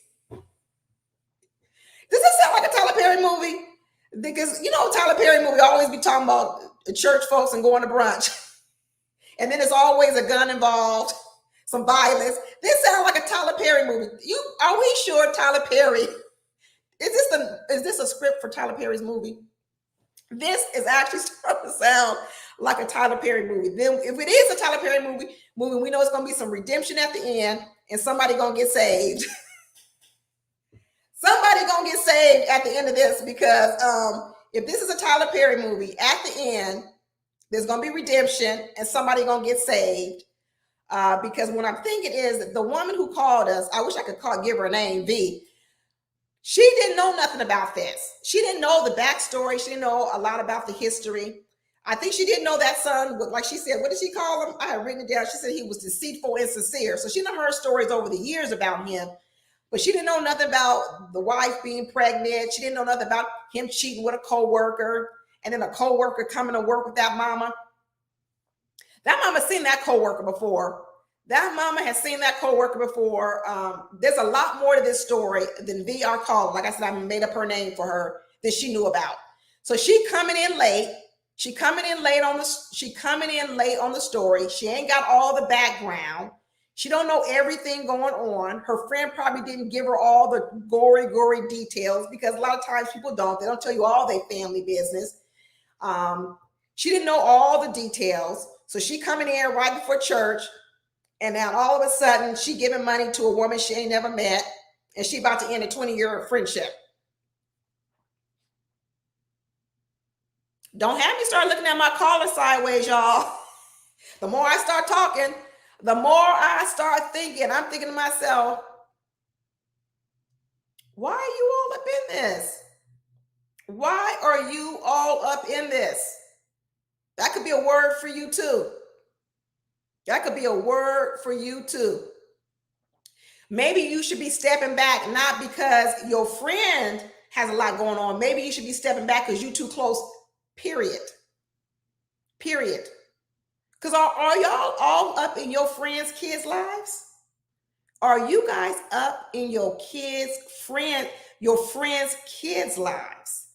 Does it sound like a Tyler Perry movie? Because, Tyler Perry movie always be talking about church folks and going to brunch. And then there's always a gun involved. some violence. This sounds like a Tyler Perry movie. Are we sure Tyler Perry is this a script for Tyler Perry's movie? This is actually starting to sound like a Tyler Perry movie. Then, if it is a Tyler Perry movie, we know it's going to be some redemption at the end, and somebody going to get saved. Somebody going to get saved at the end of this, because if this is a Tyler Perry movie, at the end, there's going to be redemption, and somebody going to get saved. Because what I'm thinking is the woman who called us, I wish I could give her a name, V. She didn't know nothing about this. She didn't know the backstory. She didn't know a lot about the history. I think she didn't know that son, like she said, what did she call him? I had written it down. She said he was deceitful and sincere. So she done heard stories over the years about him, but she didn't know nothing about the wife being pregnant. She didn't know nothing about him cheating with a coworker, and then a coworker coming to work with that mama. That mama seen that coworker before. That mama has seen that coworker before. There's a lot more to this story than VR called. Like I said, I made up her name for her that she knew about. So she coming in late. She coming in late on the story. She ain't got all the background. She don't know everything going on. Her friend probably didn't give her all the gory details, because a lot of times people don't. They don't tell you all their family business. She didn't know all the details. So she coming in right before church. And now all of a sudden, she giving money to a woman she ain't never met, and she about to end a 20-year friendship. Don't have me start looking at my caller sideways, y'all. The more I start talking, the more I start thinking. I'm thinking to myself, why are you all up in this? Why are you all up in this? That could be a word for you too. That could be a word for you too. Maybe you should be stepping back, not because your friend has a lot going on. Maybe you should be stepping back because you're too close, period. Because are y'all all up in your friends' kids' lives? Are you guys up in your friends' kids' lives?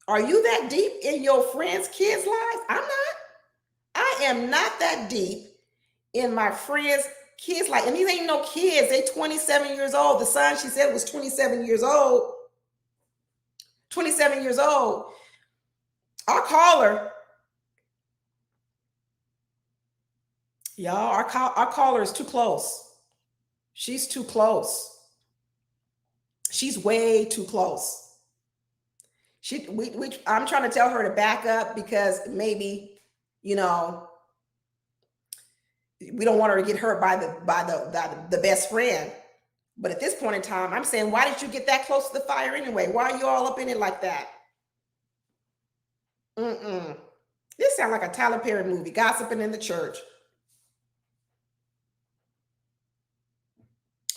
Are you that deep in your friends' kids' lives? I'm not. I am not that deep in my friends' kids' life. And these ain't no kids. They 27 years old. The son, she said, was 27 years old. 27 years old. Our caller, y'all, our caller is too close. She's too close. She's way too close. I'm trying to tell her to back up, because maybe, we don't want her to get hurt by the best friend. But at this point in time, I'm saying, why did you get that close to the fire anyway? Why are you all up in it like that? This sounds like a Tyler Perry movie, gossiping in the church.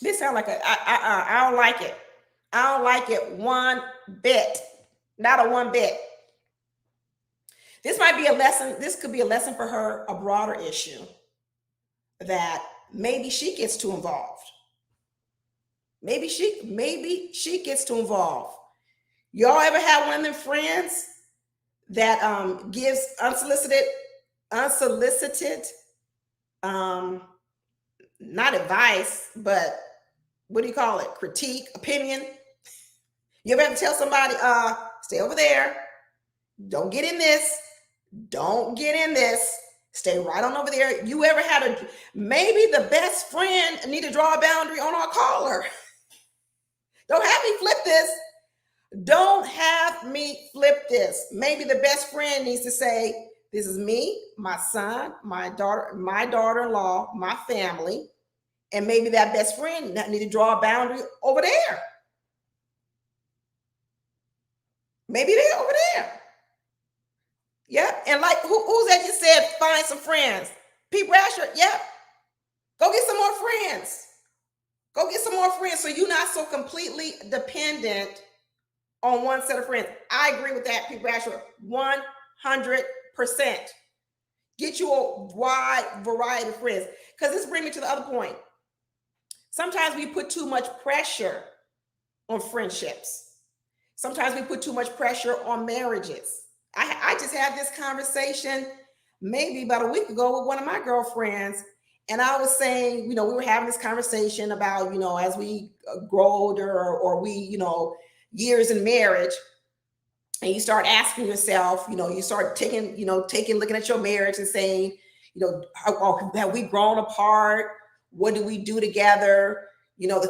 This sounds like I don't like it. I don't like it one bit. Not a one bit. This might be a lesson. This could be a lesson for her, a broader issue, that maybe she gets too involved. Maybe she gets too involved. Y'all ever have one of them friends that gives unsolicited, not advice, but what do you call it? Critique, opinion. You ever have to tell somebody, stay over there. Don't get in this. Don't get in this. Stay right on over there. You ever had maybe the best friend need to draw a boundary on our caller. Don't have me flip this. Don't have me flip this. Maybe the best friend needs to say, this is me, my son, my daughter-in-law, my family. And maybe that best friend need to draw a boundary over there. Maybe they're over there. Yep. And like who's that just said, find some friends? Pete Brasher. Yep. Go get some more friends. Go get some more friends, so you're not so completely dependent on one set of friends. I agree with that, Pete Brasher, 100%. Get you a wide variety of friends. Because this brings me to the other point. Sometimes we put too much pressure on friendships. Sometimes we put too much pressure on marriages. I just had this conversation maybe about a week ago with one of my girlfriends, And I was saying, we were having this conversation about, as we grow older, or we, years in marriage, and you start asking yourself, you start looking at your marriage and saying, have we grown apart? What do we do together?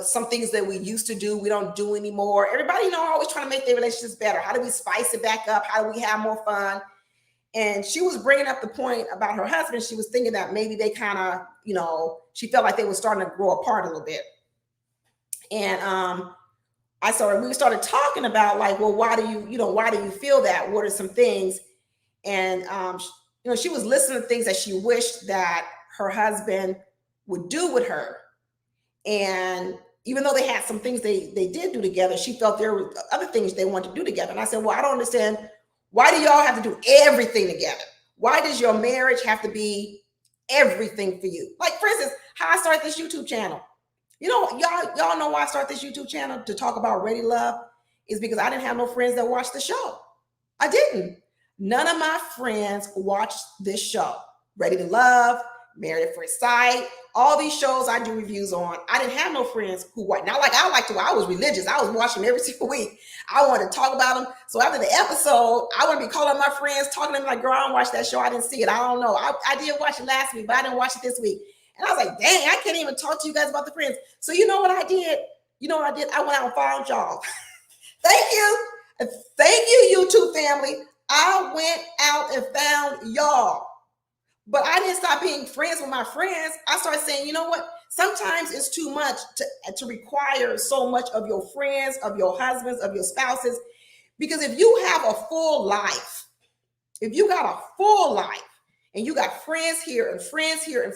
Some things that we used to do, we don't do anymore. Everybody, always trying to make their relationships better. How do we spice it back up? How do we have more fun? And she was bringing up the point about her husband. She was thinking that maybe they kind of, she felt like they were starting to grow apart a little bit. And we started talking about, like, well, why do you feel that? What are some things? And she was listening to things that she wished that her husband would do with her. And even though they had some things they did do together, she felt there were other things they wanted to do together. And I said, well, I don't understand. Why do y'all have to do everything together? Why does your marriage have to be everything for you? Like, for instance, how I started this YouTube channel. Y'all know why I started this YouTube channel, to talk about Ready Love, is because I didn't have no friends that watched the show. I didn't. None of my friends watched this show. Ready to Love, Married at First Sight, all these shows I do reviews on. I didn't have no friends who watched. Not like I like to. I was religious. I was watching them every single week. I wanted to talk about them. So after the episode, I would be calling my friends, talking to them like, girl, I don't watch that show. I didn't see it. I don't know. I did watch it last week, but I didn't watch it this week. And I was like, dang, I can't even talk to you guys about the friends. So you know what I did? I went out and found y'all. Thank you. Thank you, YouTube family. I went out and found y'all. But I didn't stop being friends with my friends. I started saying, you know what? Sometimes it's too much to require so much of your friends, of your husbands, of your spouses. Because if you have a full life, if you got a full life, and you got friends here and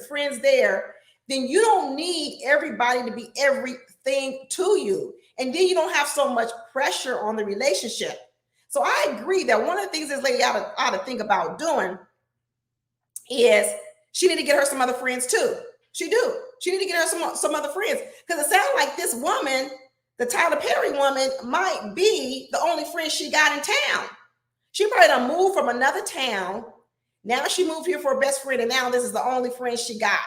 friends there, then you don't need everybody to be everything to you. And then you don't have so much pressure on the relationship. So I agree that one of the things this lady ought to think about doing is she need to get her some other friends too. She need to get her some other friends. Because it sounds like this woman, the Tyler Perry woman, might be the only friend she got in town. She probably done moved from another town. Now she moved here for her best friend, and now this is the only friend she got.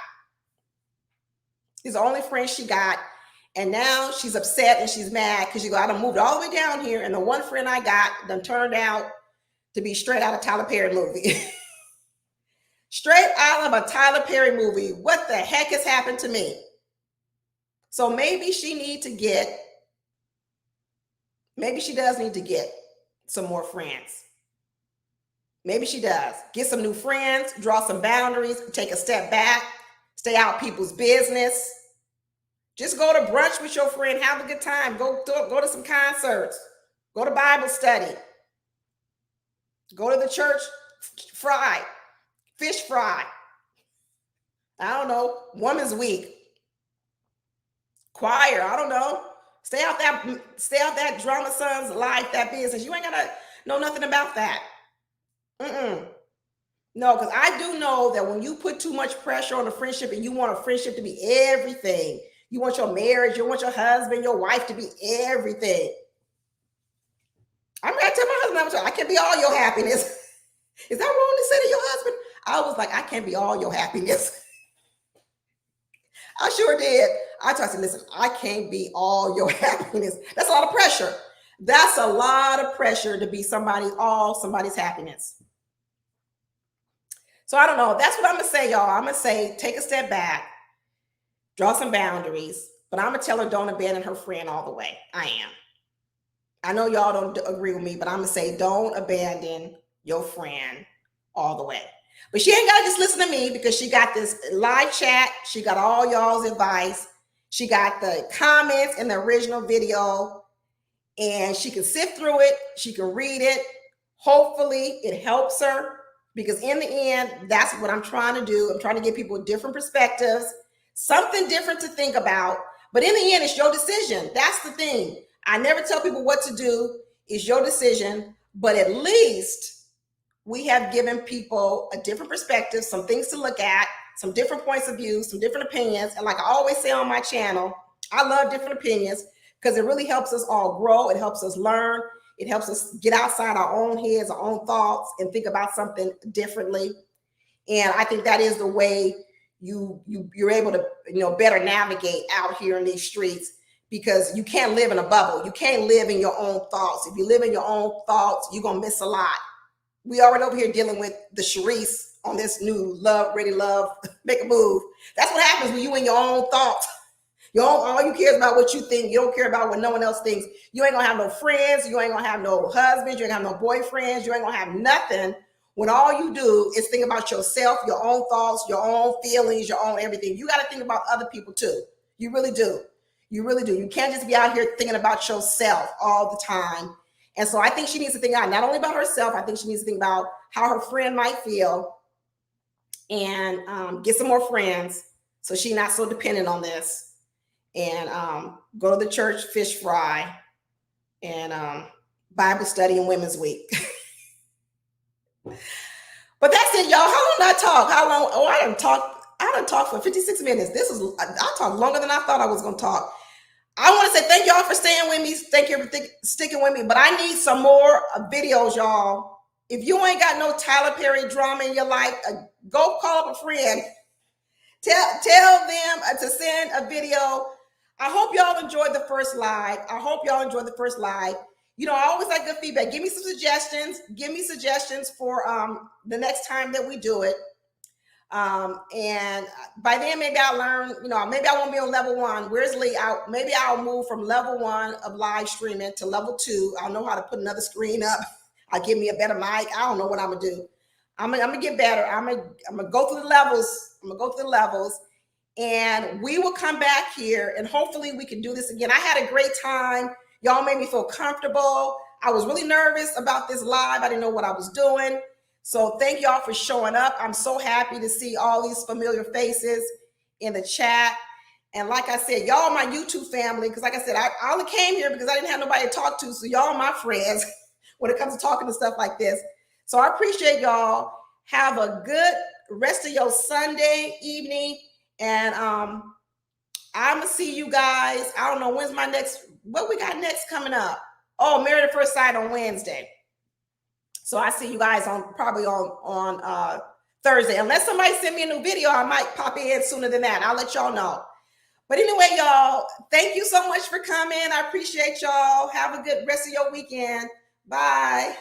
It's the only friend she got. And now she's upset and she's mad because I done moved all the way down here, and the one friend I got done turned out to be straight out of Tyler Perry movie. Straight out of a Tyler Perry movie. What the heck has happened to me? So maybe she does need to get some more friends. Maybe she does. Get some new friends, draw some boundaries, take a step back, stay out people's business. Just go to brunch with your friend, have a good time. Go to some concerts. Go to Bible study. Go to the church fish fry. I don't know, Women's Week. Choir, I don't know. Stay out that drama son's life, that business. You ain't gotta know nothing about that. No, because I do know that when you put too much pressure on a friendship and you want a friendship to be everything, you want your marriage, you want your husband, your wife to be everything. I'm gonna tell my husband, I can't be all your happiness. Is that wrong to say to your husband? I was like, I can't be all your happiness. I sure did. I tried to listen, I can't be all your happiness. That's a lot of pressure. That's a lot of pressure to be somebody's happiness. So I don't know. That's what I'm going to say, y'all. I'm going to say, take a step back, draw some boundaries, but I'm going to tell her don't abandon her friend all the way. I am. I know y'all don't agree with me, but I'm going to say don't abandon your friend all the way. But she ain't got to just listen to me, because she got this live chat. She got all y'all's advice. She got the comments in the original video, and she can sift through it. She can read it. Hopefully it helps her, because in the end, that's what I'm trying to do. I'm trying to give people different perspectives, something different to think about. But in the end, it's your decision. That's the thing. I never tell people what to do. It's your decision. But at least we have given people a different perspective, some things to look at, some different points of view, some different opinions. And like I always say on my channel, I love different opinions because it really helps us all grow. It helps us learn. It helps us get outside our own heads, our own thoughts, and think about something differently. And I think that is the way you're able to, better navigate out here in these streets, because you can't live in a bubble. You can't live in your own thoughts. If you live in your own thoughts, you're gonna miss a lot. We already over here dealing with the Sharice on this new Love, Ready, Love, Make a Move. That's what happens when you in your own thoughts. All you care about what you think. You don't care about what no one else thinks. You ain't gonna have no friends. You ain't gonna have no husbands. You ain't gonna have no boyfriends. You ain't gonna have nothing when all you do is think about yourself, your own thoughts, your own feelings, your own everything. You got to think about other people too. You really do. You really do. You can't just be out here thinking about yourself all the time. And so I think she needs to think out not only about herself, I think she needs to think about how her friend might feel, and get some more friends so she's not so dependent on this. And go to the church, fish fry, and Bible study and Women's Week. But that's it, y'all. How long did I talk? How long? Oh, I done talked for 56 minutes. I talked longer than I thought I was going to talk. I want to say thank y'all for staying with me. Thank you for sticking with me. But I need some more videos, y'all. If you ain't got no Tyler Perry drama in your life, go call up a friend. Tell them to send a video. I hope y'all enjoyed the first live. I always like good feedback. Give me some suggestions. Give me suggestions for the next time that we do it. And by then, maybe I'll learn, maybe I won't be on level 1. Where's Lee? Maybe I'll move from level 1 of live streaming to level 2. I'll know how to put another screen up. I'll give me a better mic. I don't know what I'm going to do. I'm going to get better. I'm going to go through the levels. And we will come back here, and hopefully we can do this again. I had a great time. Y'all made me feel comfortable. I was really nervous about this live. I didn't know what I was doing. So thank y'all for showing up. I'm so happy to see all these familiar faces in the chat. And like I said, y'all my YouTube family, because like I said, I only came here because I didn't have nobody to talk to. So y'all my friends when it comes to talking to stuff like this. So I appreciate y'all. Have a good rest of your Sunday evening. And I'm going to see you guys. I don't know when's what we got next coming up. Oh, Married at First Sight on Wednesday. So I see you guys probably on Thursday. Unless somebody send me a new video, I might pop in sooner than that. I'll let y'all know. But anyway, y'all, thank you so much for coming. I appreciate y'all. Have a good rest of your weekend. Bye.